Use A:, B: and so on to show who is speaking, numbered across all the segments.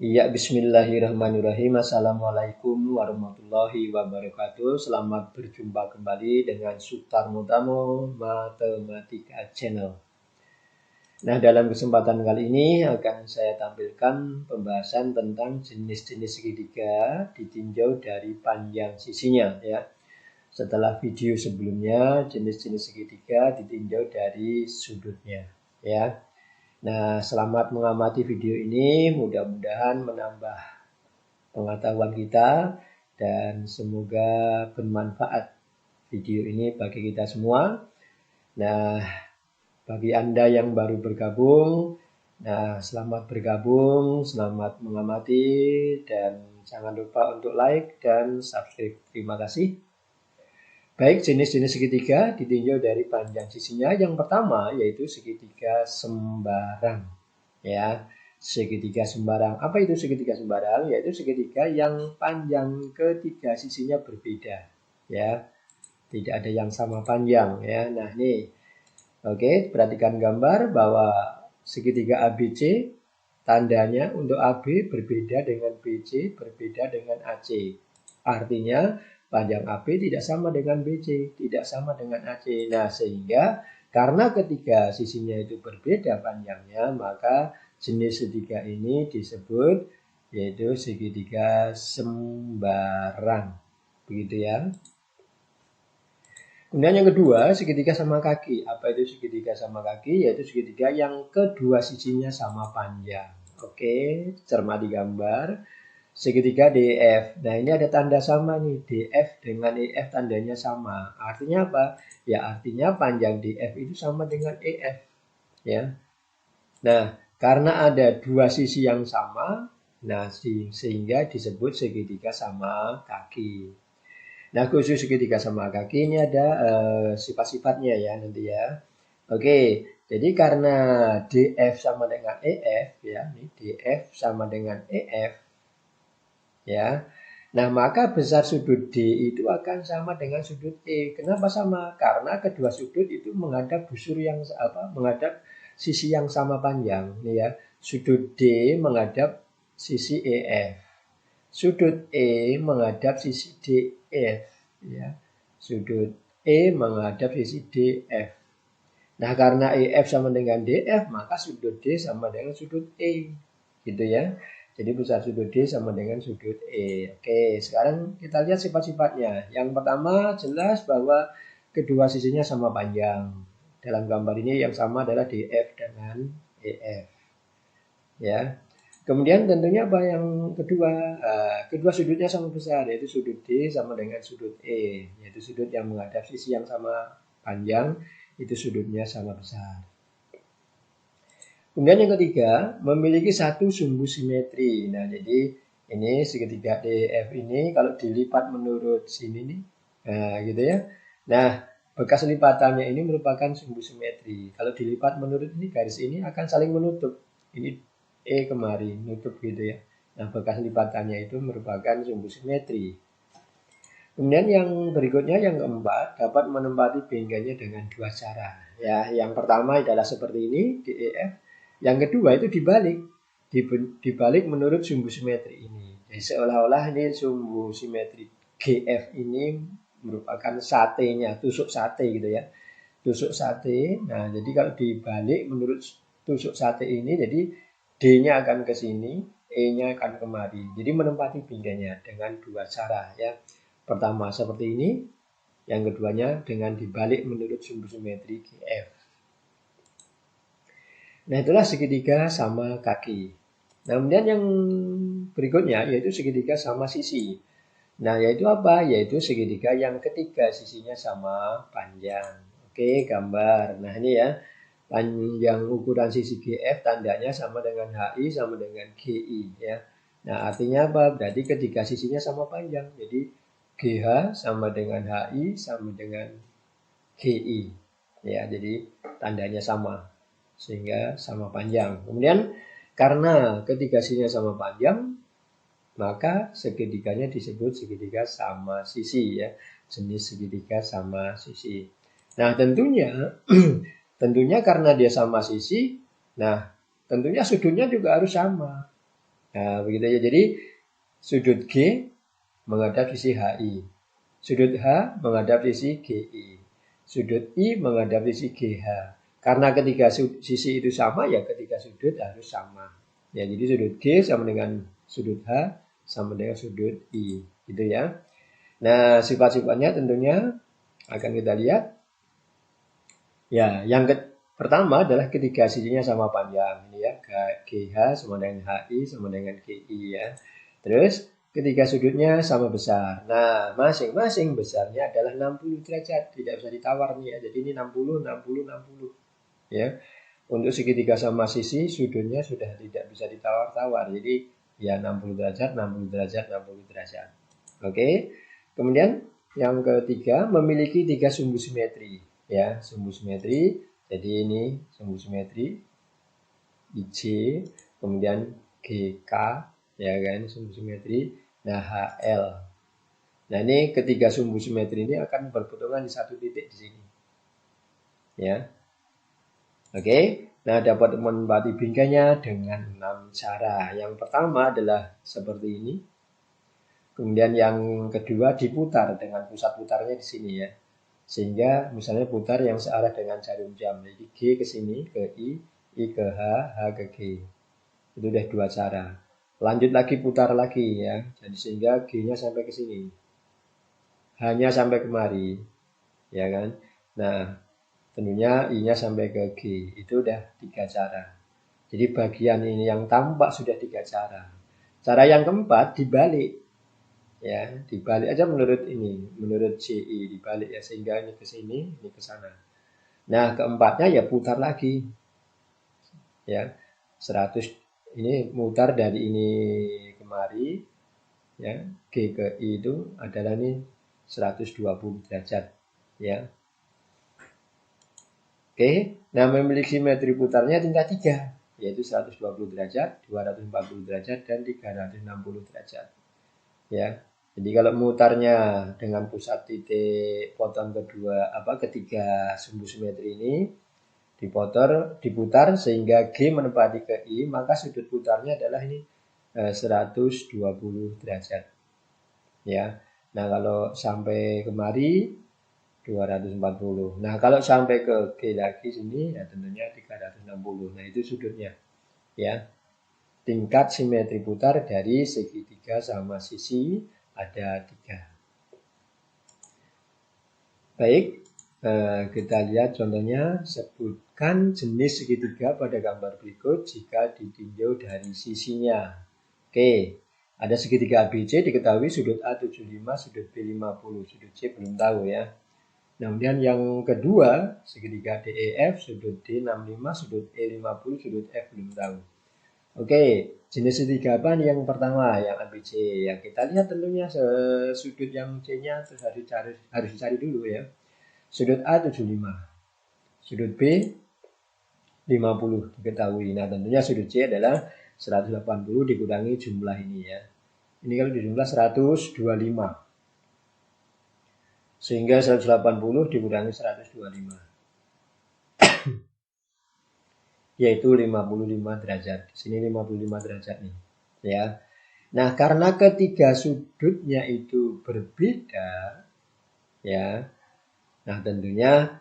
A: Iya, bismillahirrahmanirrahim. Assalamualaikum warahmatullahi wabarakatuh. Selamat berjumpa kembali dengan Sutarno Tamo Matematika Channel. Nah, dalam kesempatan kali ini akan saya tampilkan pembahasan tentang jenis-jenis segitiga ditinjau dari panjang sisinya ya. Setelah video sebelumnya, jenis-jenis segitiga ditinjau dari sudutnya ya. Nah, selamat mengamati video ini, mudah-mudahan menambah pengetahuan kita dan semoga bermanfaat video ini bagi kita semua. Nah, bagi Anda yang baru bergabung, selamat bergabung, selamat mengamati, dan jangan lupa untuk like dan subscribe. Terima kasih. Baik, jenis-jenis segitiga ditinjau dari panjang sisinya. Yang pertama yaitu segitiga sembarang. Ya, segitiga sembarang. Apa itu segitiga sembarang? Yaitu segitiga yang panjang ketiga sisinya berbeda. Ya, tidak ada yang sama panjang. Ya, nah nih, oke, perhatikan gambar bahwa segitiga ABC tandanya untuk AB berbeda dengan BC, berbeda dengan AC. Artinya panjang AB tidak sama dengan BC, tidak sama dengan AC. Nah, sehingga karena ketiga sisinya itu berbeda panjangnya, maka jenis segitiga ini disebut yaitu segitiga sembarang. Begitu ya. Kemudian yang kedua, segitiga sama kaki. Apa itu segitiga sama kaki? Yaitu segitiga yang kedua sisinya sama panjang. Oke, cermati gambar. Segitiga DEF. Nah, ini ada tanda sama nih. DF dengan EF tandanya sama. Artinya apa? Ya, artinya panjang DF itu sama dengan EF. Ya. Nah, karena ada dua sisi yang sama, nah sehingga disebut segitiga sama kaki. Nah, khusus segitiga sama kaki ini ada sifat-sifatnya ya nanti ya. Oke, jadi karena DF sama dengan EF ya, nih DF sama dengan EF ya. Nah, maka besar sudut D itu akan sama dengan sudut E. Kenapa sama? Karena kedua sudut itu menghadap busur yang menghadap sisi yang sama panjang nih ya. Sudut D menghadap sisi EF. Sudut E menghadap sisi DF ya. Sudut E menghadap sisi DF. Nah, karena EF sama dengan DF, maka sudut D sama dengan sudut E. Gitu ya. Jadi besar sudut D sama dengan sudut E. Oke, sekarang kita lihat sifat-sifatnya. Yang pertama jelas bahwa kedua sisinya sama panjang. Dalam gambar ini yang sama adalah DF dengan EF. Ya. Kemudian tentunya apa yang kedua? Kedua sudutnya sama besar, yaitu sudut D sama dengan sudut E. Yaitu sudut yang menghadap sisi yang sama panjang, itu sudutnya sama besar. Kemudian yang ketiga, memiliki satu sumbu simetri. Nah, jadi ini segitiga DEF ini kalau dilipat menurut sini nih, nah gitu ya. Nah, bekas lipatannya ini merupakan sumbu simetri. Kalau dilipat menurut ini garis ini akan saling menutup. Ini E kemari, nutup gitu ya. Nah, bekas lipatannya itu merupakan sumbu simetri. Kemudian yang berikutnya yang keempat dapat menempati bengganya dengan dua cara. Ya, yang pertama adalah seperti ini DEF. Yang kedua itu dibalik menurut sumbu simetri ini. Jadi seolah-olah ini sumbu simetri GF ini merupakan satenya, tusuk sate gitu ya. Tusuk sate. Nah, jadi kalau dibalik menurut tusuk sate ini, jadi D-nya akan ke sini, E-nya akan kemari. Jadi menempati bengganya dengan dua cara ya. Pertama seperti ini, yang keduanya dengan dibalik menurut sumbu simetri GF. Nah, itulah segitiga sama kaki. Nah, kemudian yang berikutnya yaitu segitiga sama sisi. Nah, yaitu apa? Yaitu segitiga yang ketiga sisinya sama panjang. Oke, gambar. Nah, ini ya. Panjang ukuran sisi GF tandanya sama dengan HI sama dengan GI ya. Nah, artinya apa? Berarti ketiga sisinya sama panjang. Jadi GH sama dengan HI sama dengan GI. Ya, jadi tandanya sama. Sehingga sama panjang. Kemudian karena ketiga sisinya sama panjang, maka segitiganya disebut segitiga sama sisi ya. Jenis segitiga sama sisi. Nah, tentunya karena dia sama sisi, nah tentunya sudutnya juga harus sama. Nah, begitu ya. Jadi sudut G menghadap sisi HI. Sudut H menghadap sisi GI. Sudut I menghadap sisi GH. Karena ketiga sisi itu sama, ya ketiga sudut harus sama. Ya, jadi sudut G sama dengan sudut H sama dengan sudut I. Gitu ya. Nah, sifat-sifatnya tentunya akan kita lihat. Ya, yang pertama adalah ketiga sisinya sama panjang. Ini ya, GH sama dengan HI sama dengan GI ya. Terus ketiga sudutnya sama besar. Nah, masing-masing besarnya adalah 60 derajat. Tidak bisa ditawar nih ya. Jadi ini 60, 60, 60. Ya. Untuk segitiga sama sisi, sudutnya sudah tidak bisa ditawar-tawar. Jadi ya 60 derajat, 60 derajat, 60 derajat. Oke. Kemudian yang ketiga, memiliki tiga sumbu simetri. Ya, sumbu simetri. Jadi ini sumbu simetri IC, kemudian GK, ya kan, sumbu simetri. Nah, HL. Nah, ini ketiga sumbu simetri ini akan berpotongan di satu titik di sini. Ya. Oke. Nah, dapat menempati bingkainya dengan 6 cara. Yang pertama adalah seperti ini. Kemudian yang kedua diputar dengan pusat putarnya di sini ya. Sehingga misalnya putar yang searah dengan jarum jam. Jadi G ke sini, ke I ke H ke G. Itu udah dua cara. Lanjut lagi putar lagi ya. Jadi sehingga G-nya sampai ke sini. H-nya sampai kemari. Ya kan? Nah, tentunya I-nya sampai ke G. Itu udah tiga cara. Jadi bagian ini yang tampak sudah tiga cara. Cara yang keempat dibalik. Ya, dibalik aja menurut ini, menurut CI dibalik ya, sehingga ini ke sini, ini ke sana. Nah, keempatnya ya putar lagi. Ya, 100 ini mutar dari ini kemari ya, G ke I itu adalah ini 120 derajat ya. Oke, nah memiliki simetri putarnya tingkat 3 yaitu 120 derajat, 240 derajat dan 360 derajat. Ya. Jadi kalau mutarnya dengan pusat titik potong ketiga sumbu simetri ini diputar sehingga G menempati ke I, maka sudut putarnya adalah ini 120 derajat. Ya. Nah, kalau sampai kemari 240. Nah, kalau sampai ke G lagi sini ya tentunya 360. Nah, itu sudutnya. Ya. Tingkat simetri putar dari segitiga sama sisi ada 3. Baik, kita lihat contohnya. Sebutkan jenis segitiga pada gambar berikut jika ditinjau dari sisinya. Oke, ada segitiga ABC diketahui sudut A 75, sudut B 50, sudut C belum tahu ya. Kemudian yang kedua, segitiga DEF, sudut D 65, sudut E 50, sudut F belum tahu. Oke, jenis segitiga apa nih yang pertama, yang ABC. Yang kita lihat tentunya sudut yang C-nya harus dicari dulu ya. Sudut A 75, sudut B 50 diketahui. Nah, tentunya sudut C adalah 180 dikurangi jumlah ini ya. Ini kalau dijumlah 125. Sehingga 180 dikurangi 125. Yaitu 55 derajat. Di sini 55 derajat nih. Ya. Nah, karena ketiga sudutnya itu berbeda ya. Nah, tentunya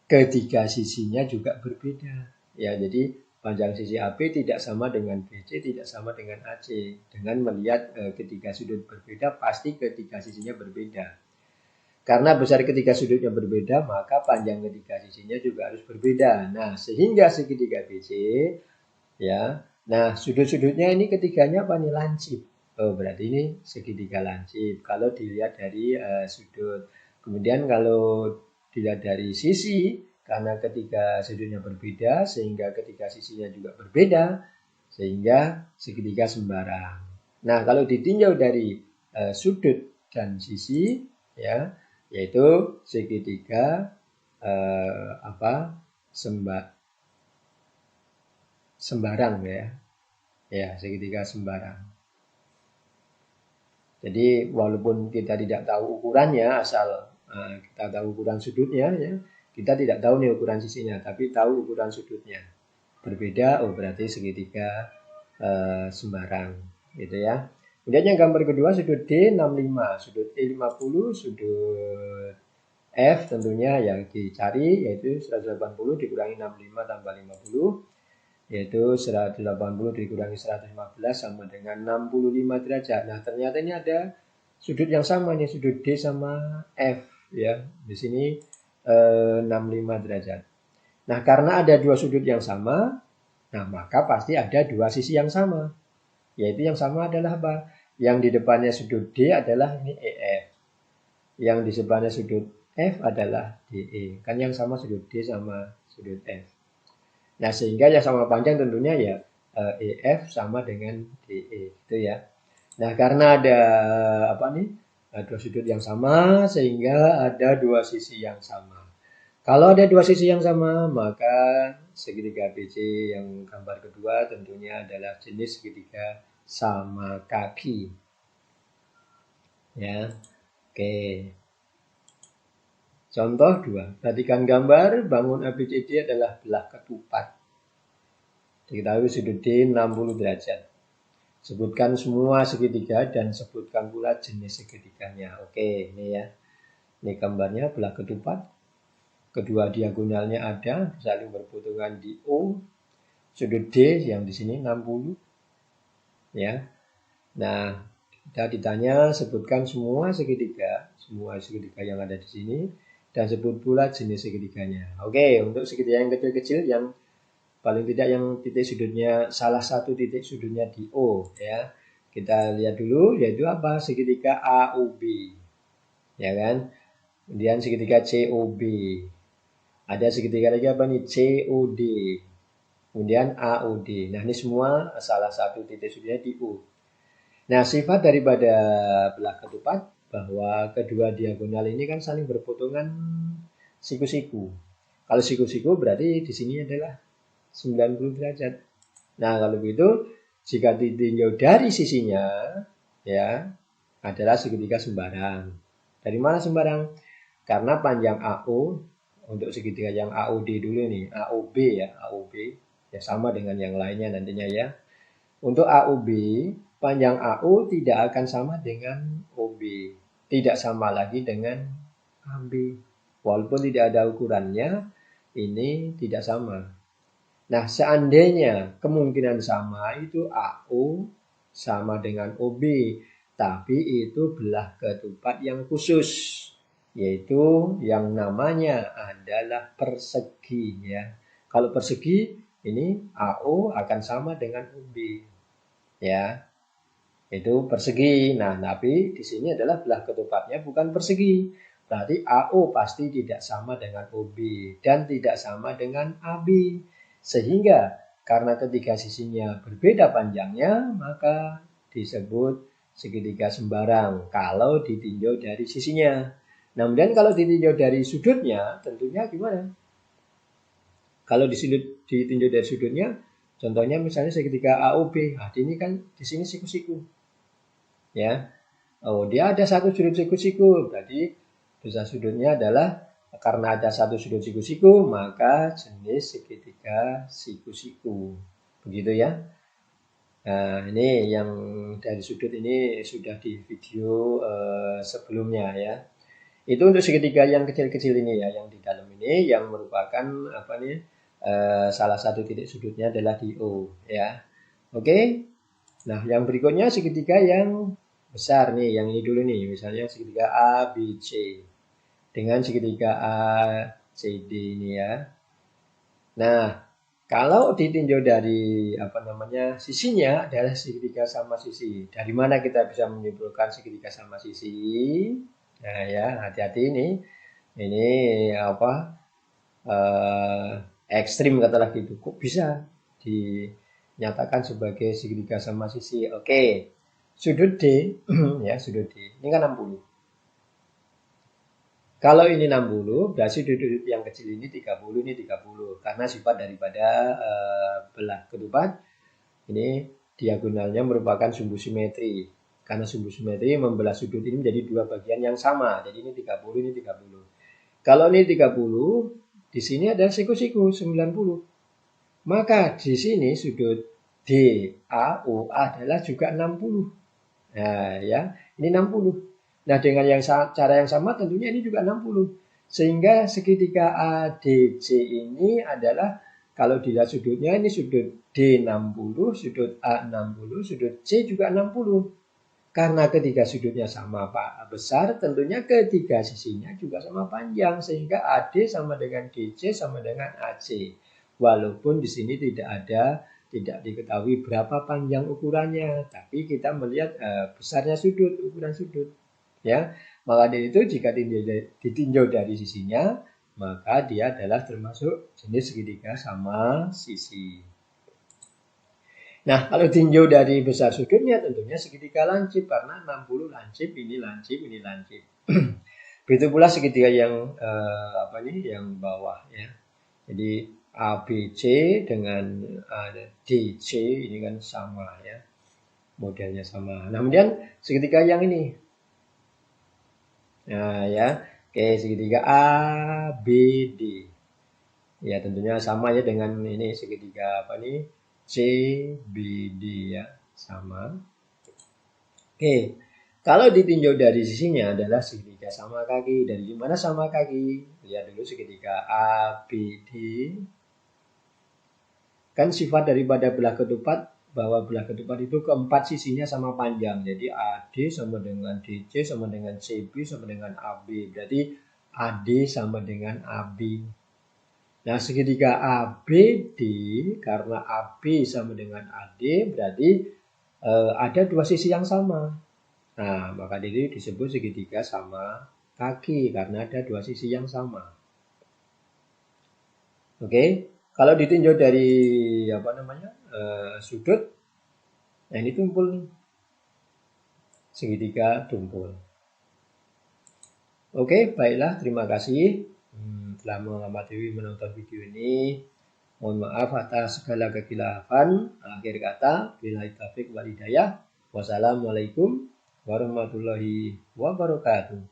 A: ketiga sisinya juga berbeda. Ya, jadi panjang sisi AB tidak sama dengan BC, tidak sama dengan AC. Dengan melihat ketiga sudut berbeda, pasti ketiga sisinya berbeda. Karena besar ketiga sudutnya berbeda, maka panjang ketiga sisinya juga harus berbeda. Nah, sehingga segitiga BC, ya. Nah, sudut-sudutnya ini ketiganya apa nih? Lancip. Oh, berarti ini segitiga lancip. Kalau dilihat dari sudut. Kemudian kalau dilihat dari sisi, karena ketiga sudutnya berbeda, sehingga ketiga sisinya juga berbeda, sehingga segitiga sembarang. Nah, kalau ditinjau dari sudut dan sisi, ya, yaitu segitiga sembarang ya. Ya, segitiga sembarang. Jadi walaupun kita tidak tahu ukurannya, asal kita tahu ukuran sudutnya ya, kita tidak tahu nih ukuran sisinya, tapi tahu ukuran sudutnya. Berbeda, oh berarti segitiga sembarang gitu ya. Kemudian yang gambar kedua sudut D 65, sudut E 50, sudut F tentunya yang dicari yaitu 180 dikurangi 65 tambah 50 yaitu 180 dikurangi 115 sama dengan 65 derajat. Nah, ternyata ini ada sudut yang sama nih, sudut D sama F ya. Di sini 65 derajat. Nah, karena ada dua sudut yang sama, nah maka pasti ada dua sisi yang sama. Yaitu yang sama adalah apa? Yang di depannya sudut D adalah ini EF. Yang di sebelahnya sudut F adalah DE. Kan yang sama sudut D sama sudut F. Nah, sehingga yang sama panjang tentunya ya EF sama dengan DE gitu ya. Nah, karena ada apa nih? Dua sudut yang sama sehingga ada dua sisi yang sama. Kalau ada dua sisi yang sama, maka segitiga BC yang gambar kedua tentunya adalah jenis segitiga sama kaki. Ya. Oke. Contoh 2. Perhatikan gambar, bangun ABCD adalah belah ketupat. Diketahui sudut D 60 derajat. Sebutkan semua segitiga dan sebutkan pula jenis segitiganya. Oke, ini ya. Ini gambarnya belah ketupat. Kedua diagonalnya ada, saling berpotongan di O. Sudut D yang di sini 60. Ya. Nah, kita ditanya sebutkan semua segitiga yang ada di sini dan sebut pula jenis segitiganya. Oke, untuk segitiga yang kecil-kecil yang paling tidak yang titik sudutnya salah satu titik sudutnya di O ya. Kita lihat dulu yaitu apa? Segitiga AOB. Ya kan? Kemudian segitiga COB. Ada segitiga lagi apa nih? COD. Kemudian AOD. Nah, ini semua salah satu titik sudutnya di O. Nah, sifat daripada belah ketupat bahwa kedua diagonal ini kan saling berpotongan siku-siku. Kalau siku-siku berarti di sini adalah 90 derajat. Nah, kalau begitu jika ditinjau dari sisinya ya adalah segitiga sembarang. Dari mana sembarang? Karena panjang AO untuk segitiga yang AOD dulu nih, AOB ya, AOB ya sama dengan yang lainnya nantinya ya. Untuk AOB, panjang AO tidak akan sama dengan OB. Tidak sama lagi dengan AB. Walaupun tidak ada ukurannya, ini tidak sama. Nah, seandainya kemungkinan sama itu AO sama dengan OB, tapi itu belah ketupat yang khusus, yaitu yang namanya adalah persegi ya. Kalau persegi ini AO akan sama dengan OB ya. Itu persegi. Nah, tapi di sini adalah belah ketupatnya bukan persegi. Berarti AO pasti tidak sama dengan OB dan tidak sama dengan AB. Sehingga karena ketiga sisinya berbeda panjangnya, maka disebut segitiga sembarang kalau ditinjau dari sisinya. Namun kalau ditinjau dari sudutnya, tentunya gimana? Kalau ditinjau dari sudutnya, contohnya misalnya segitiga AOB. Nah, ini kan di sini siku-siku. Ya. Oh, dia ada satu sudut siku-siku. Berarti besar sudutnya adalah karena ada satu sudut siku-siku, maka jenis segitiga siku-siku. Begitu ya. Nah, ini yang dari sudut ini sudah di video sebelumnya ya. Itu untuk segitiga yang kecil-kecil ini ya, yang di dalam ini yang merupakan apa nih? Salah satu titik sudutnya adalah di O ya. Oke. Nah, yang berikutnya segitiga yang besar nih, yang ini dulu nih, misalnya segitiga ABC dengan segitiga ACD ini ya. Nah, kalau ditinjau dari apa namanya sisinya adalah segitiga sama sisi. Dari mana kita bisa menyimpulkan segitiga sama sisi? Nah ya, hati-hati ini apa ekstrim katalah gitu. Kok bisa dinyatakan sebagai segitiga sama sisi? Oke, sudut D ya sudut D ini kan 60. Kalau ini 60, berarti sudut yang kecil ini 30, ini 30. Karena sifat daripada belah ketupat, ini diagonalnya merupakan sumbu simetri. Karena sumbu simetri membelah sudut ini menjadi dua bagian yang sama. Jadi ini 30, ini 30. Kalau ini 30, di sini ada siku-siku 90. Maka di sini sudut DAO adalah juga 60. Nah, ya, ini 60. Nah, dengan cara yang sama tentunya ini juga 60. Sehingga segitiga ADC ini adalah kalau dilihat sudutnya ini sudut D 60, sudut A 60, sudut C juga 60. Karena ketiga sudutnya sama Pak besar, tentunya ketiga sisinya juga sama panjang sehingga AD sama dengan DC sama dengan AC. Walaupun di sini tidak diketahui berapa panjang ukurannya, tapi kita melihat besarnya sudut, ukuran sudut. Ya, maka dari itu jika ditinjau dari sisinya, maka dia adalah termasuk jenis segitiga sama sisi. Nah, kalau tinjau dari besar sudutnya tentunya segitiga lancip karena 60 lancip, ini lancip, ini lancip. Begitu pula segitiga yang yang bawah ya. Jadi ABC dengan DC ini kan sama ya, modelnya sama. Nah, kemudian segitiga yang ini, nah ya, oke, segitiga ABD, ya tentunya sama ya dengan ini segitiga CBD ya, sama. Oke, kalau ditinjau dari sisinya adalah segitiga sama kaki. Dari mana sama kaki? Lihat dulu segitiga ABD. Kan sifat daripada belah ketupat bahwa belah ketupat itu keempat sisinya sama panjang. Jadi AD sama dengan DC sama dengan CB sama dengan AB. Berarti AD sama dengan AB. Nah, segitiga ABD karena AB sama dengan AD berarti ada dua sisi yang sama. Nah, maka ini disebut segitiga sama kaki karena ada dua sisi yang sama. Oke, kalau ditinjau dari sudut, nah ini tumpul nih, segitiga tumpul. Oke, baiklah, terima kasih telah mengamati menonton video ini. Mohon maaf atas segala kekhilafan. Akhir kata, billahi taufiq wal hidayah. Wassalamualaikum warahmatullahi wabarakatuh.